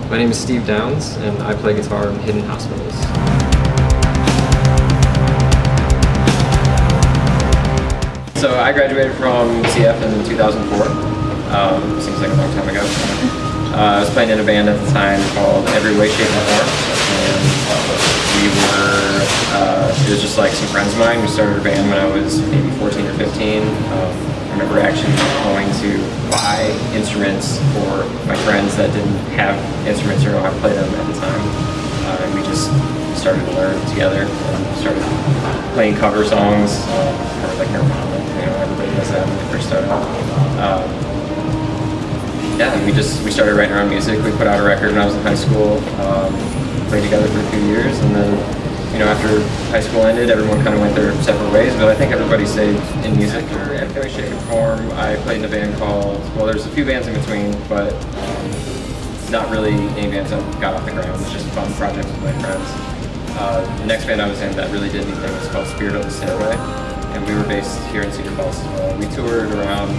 My name is Steve Downs, and I play guitar in Hidden Hospitals. So I graduated from CF in 2004. Seems like a long time ago. I was playing in a band at the time called Every Way, Shape, and Form. And it was just like some friends of mine. We started a band when I was maybe 14 or 15. I remember actually going to buy instruments for my friends that didn't have instruments or know how to play them at the time. And we just started to learn together and started playing cover songs, kind of like Nirvana. Everybody does that when they first start out. We started writing our own music. We put out a record when I was in high school. Played together for a few years, and then after high school ended, everyone kind of went their separate ways. But I think everybody stayed in music or every way, shape, or form. I played in a band called, there's a few bands in between, but not really any bands that got off the ground. It was just fun projects with my friends. The next band I was in that really did anything was called Spirit of the Stairway, and we were based here in Cedar Falls as well. We toured around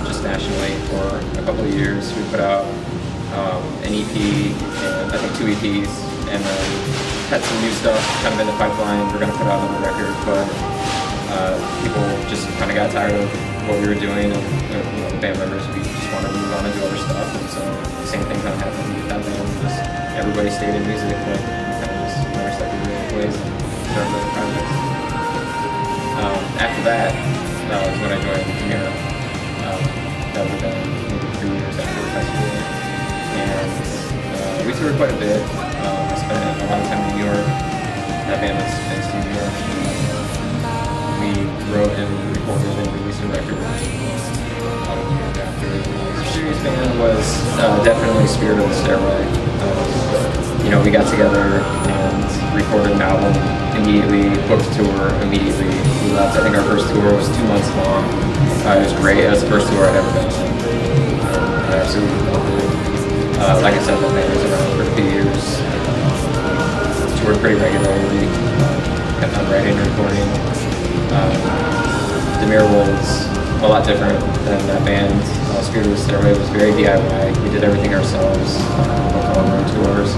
just nationally for a couple of years. We put out an EP and I think 2 EPs, and then had some new stuff kind of in the pipeline. We're going to put out another record, but people just kind of got tired of what we were doing, and the band members, we just wanted to move on and do other stuff. And so the same thing kind of happened with that band. Just everybody stayed in music, but kind of just never stuck in ways and started other projects. After that was when I joined Demira. That would have been maybe 3 years after high school. And we toured quite a bit. I spent a lot of time in New York. That band was based in New York. We wrote and recorded and released a record about a year after. The serious band was definitely Spirit of the Stairway. We got together and recorded an album immediately, booked a tour immediately. We left. I think our first tour was 2 months long. It was great. It was the first tour I'd ever been on. I absolutely loved it. Like I said, the band was around for a few years. Toured pretty regularly. Kept on writing and recording. Demira was a lot different than that band. Spirit of the Stairway was very DIY. We did everything ourselves. Booked all of our tours.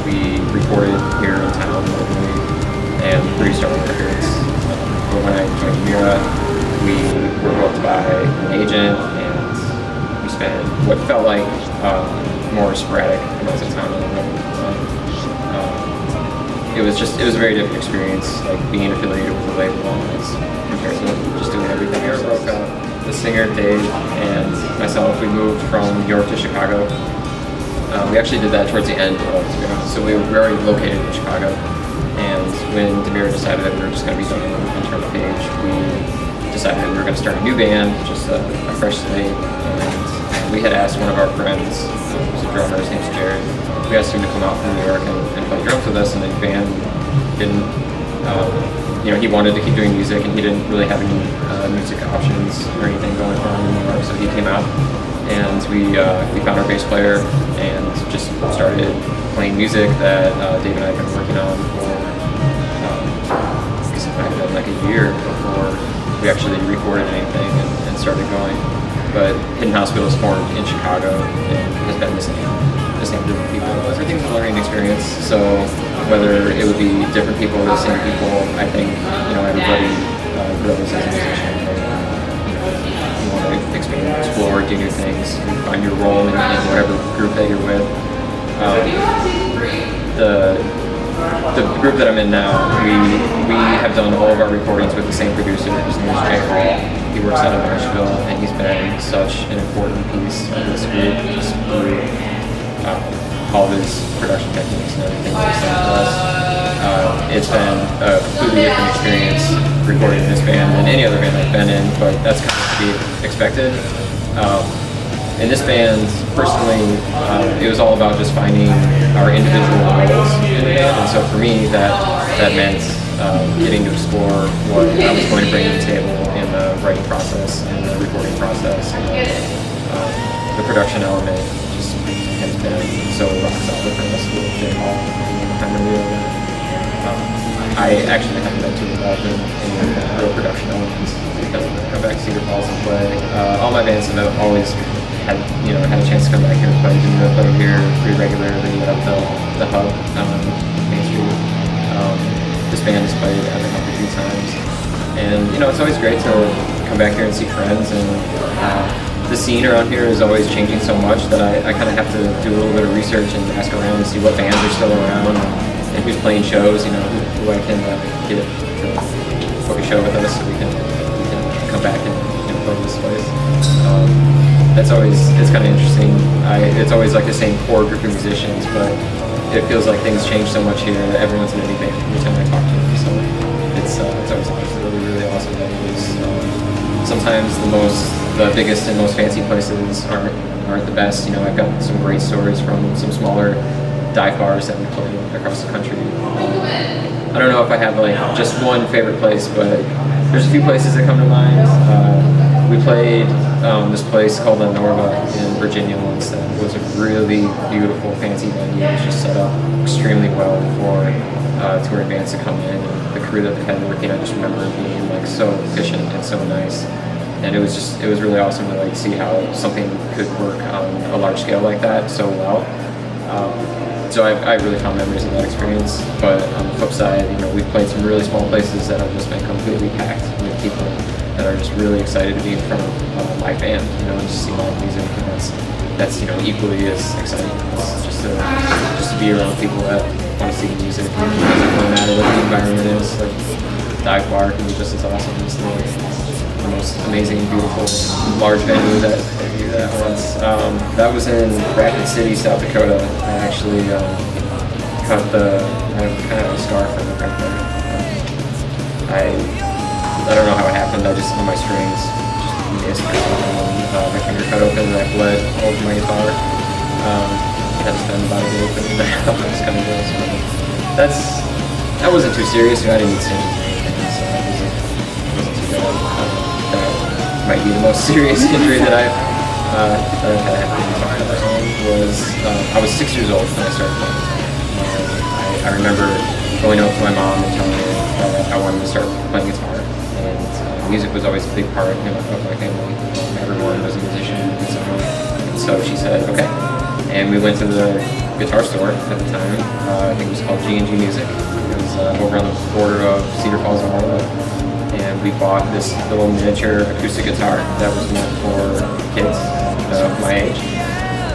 We recorded here in town locally and produced our own records. But when I joined Demira, we were booked by an agent, and we spent what felt like more sporadic amounts of time on the road. It was a very different experience, like being affiliated with the label as compared to just doing everything ourselves. Broke up. The singer Dave and myself, we moved from New York to Chicago. We actually did that towards the end of Demira, so we were already located in Chicago. And when Demira decided that we were just going to be done and turn the page, we decided that we were going to start a new band, just a fresh slate. And we had asked one of our friends, who's a drummer, his name's Jared. We asked him to come out from New York and play drums with us, and the band didn't. He wanted to keep doing music, and he didn't really have any music options or anything going on in New York, so he came out. And we found our bass player and just started playing music that Dave and I had been working on for I guess it might have been like a year before we actually recorded anything and started going. But Hidden Hospitals formed in Chicago and has been the same group of people. Everything's a learning experience, so whether it would be different people or the same people, I think everybody grows as a musician. You want to expand, explore, do new things, and find your role in whatever group that you're with. The group that I'm in now, we have done all of our recordings with the same producer. His name is Jay Hall. He works out of Nashville, and he's been such an important piece of this group, just through all of his production techniques and everything that he's done for us. It's been a completely different experience recording in this band than any other band I've been in, but that's kind of to be expected. In this band, personally, it was all about just finding our individual roles in the band, and so for me, that meant getting to explore what I was going to bring to the table in the writing process and the recording process, and the production element just has been so rock solid for us with Jay Hall behind the wheel. I actually haven't been too involved in real production elements because I come back to Cedar Falls and play. All my bands have always had a chance to come back here and play. Didn't really play here pretty regularly at the hub on Main Street. This band has played at the hub a few times, and it's always great to come back here and see friends. And the scene around here is always changing so much that I kind of have to do a little bit of research and ask around and see what bands are still around and who's playing shows. Who I can get to book a show with us so we can come back and play this place. It's kind of interesting. It's always like the same core group of musicians, but it feels like things change so much here that everyone's in a new band every time I talk to them. So it's always really, really awesome venues. Sometimes the biggest and most fancy places aren't the best. I've got some great stories from some smaller dive bars that we played across the country. I don't know if I have like just one favorite place, but there's a few places that come to mind. We played this place called La Norva in Virginia once that was a really beautiful, fancy venue. It was just set up extremely well for touring bands to come in. And the crew that they had working, I just remember it being like so efficient and so nice. And it was really awesome to like see how something could work on a large scale like that so well. So I really found memories of that experience. But on the flip side, we've played some really small places that have just been completely packed with people that are just really excited to be in front of a live band, and just see live music, and that's equally as exciting. It's just to be around people that want to see music. It doesn't matter what the environment is. Like dive bar can be just as awesome as the most amazing, beautiful, large venue that you that once. That was in Rapid City, South Dakota. I actually cut I kind of have a scar from it right there. I don't know how it happened. I just, on my strings, just missed or something, and my finger cut open and I bled all over my guitar. Had to spend about a day putting that out. It was kind of gross. That wasn't too serious. I didn't need stitches or anything, so it wasn't too bad. That might be the most serious injury that I've had was I was 6 years old when I started playing guitar. I remember going up to my mom and telling her that I wanted to start playing guitar. And music was always a big part of my family. Everyone was a musician and so she said, okay. And we went to the guitar store at the time. I think it was called G&G Music. It was over on the border of Cedar Falls and Walnut. And we bought this little miniature acoustic guitar that was meant for kids of my age.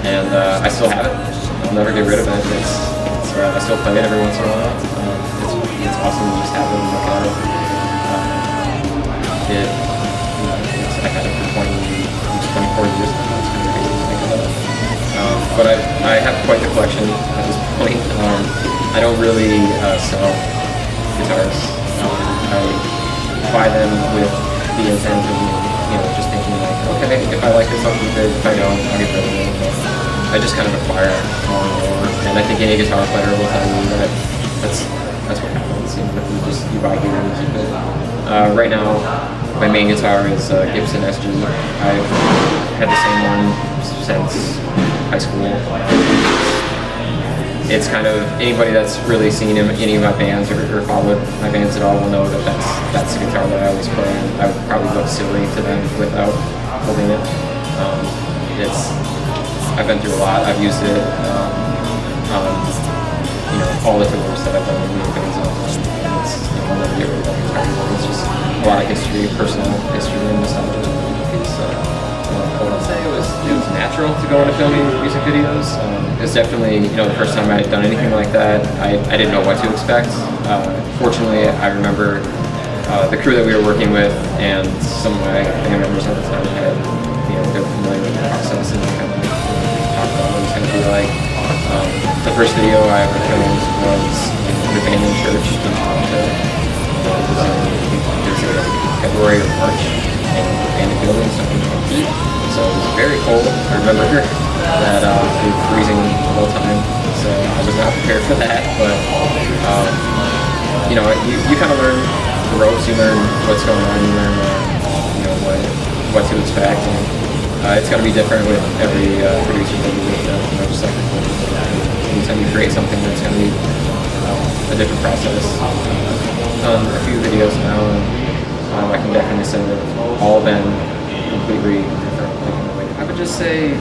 And I still have it. I'll never get rid of it. I still play it every once in a while. It's awesome to just have it and look at it. I had it for 24 years now. It's kind of crazy to think about it. But I have quite the collection at this point. I don't really sell guitars. I buy them with the intent of just thinking like, okay, if I like this, I'll keep it. If I don't, I'll get rid of it. But I just kind of acquire more and more. And I think any guitar player will tell you that that's what happens. You buy gear and keep it. Right now, my main guitar is Gibson SG. I've had the same one since high school. It's kind of, anybody that's really seen any of my bands or followed my bands at all will know that that's the guitar that I always play. I would probably look silly to them without holding it. I've been through a lot. I've used it all the tours that I've done with music bands on. I'll never get rid of that guitar. It's just a lot of history, personal history, and nostalgia. I'll say it was natural to go into filming music videos. It was definitely, the first time I had done anything like that, I didn't know what to expect. Fortunately, I remember the crew that we were working with and some of my family members at the time had, they were familiar with the process and kind of talked about what it was going to be like. The first video I ever filmed was an abandoned church in Toronto. It was in February or March, and the abandoned building, something called heat. So it was very cold. I remember that we were freezing the whole time, so I was not prepared for that. But you kind of learn the ropes. You learn what's going on. You learn what to expect. And it's going to be different with every producer that you work with. Just like anytime you create something, that's going to be a different process. I've done a few videos now, and I can definitely say that they've all been completely different. Like, in the way I would just say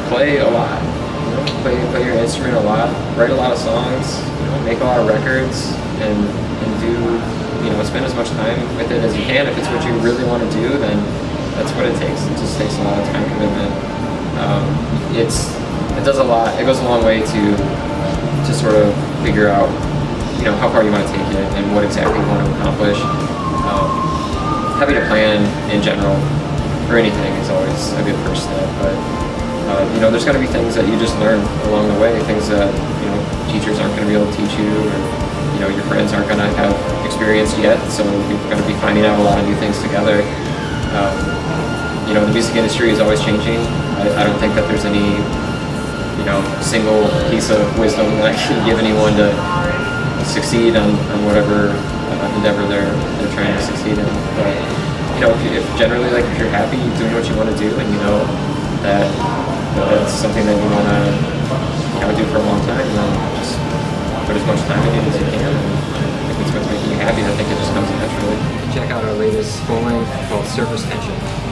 play a lot. You know, play your instrument a lot, write a lot of songs, you know, make a lot of records, and do, you know, spend as much time with it as you can. If it's what you really want to do, then that's what it takes. It just takes a lot of time commitment. It does a lot. It goes a long way to sort of figure out, you know, how far you want to take it and what exactly you want to accomplish. Having a plan in general for anything is always a good first step, but you know, there's going to be things that you just learn along the way, things that, you know, teachers aren't going to be able to teach you, or, you know, your friends aren't going to have experienced yet, so you're going to be finding out a lot of new things together. You know, the music industry is always changing. I don't think that there's any, you know, single piece of wisdom that I can give anyone to succeed on whatever endeavor they're trying to succeed in. But, you know, if generally, like, if you're happy doing what you want to do, and you know that that's something that you want to, you know, do for a long time, then just put as much time in it as you can. And if it's what's making you happy, I think it just comes naturally. Check out our latest full length called Surface Tension.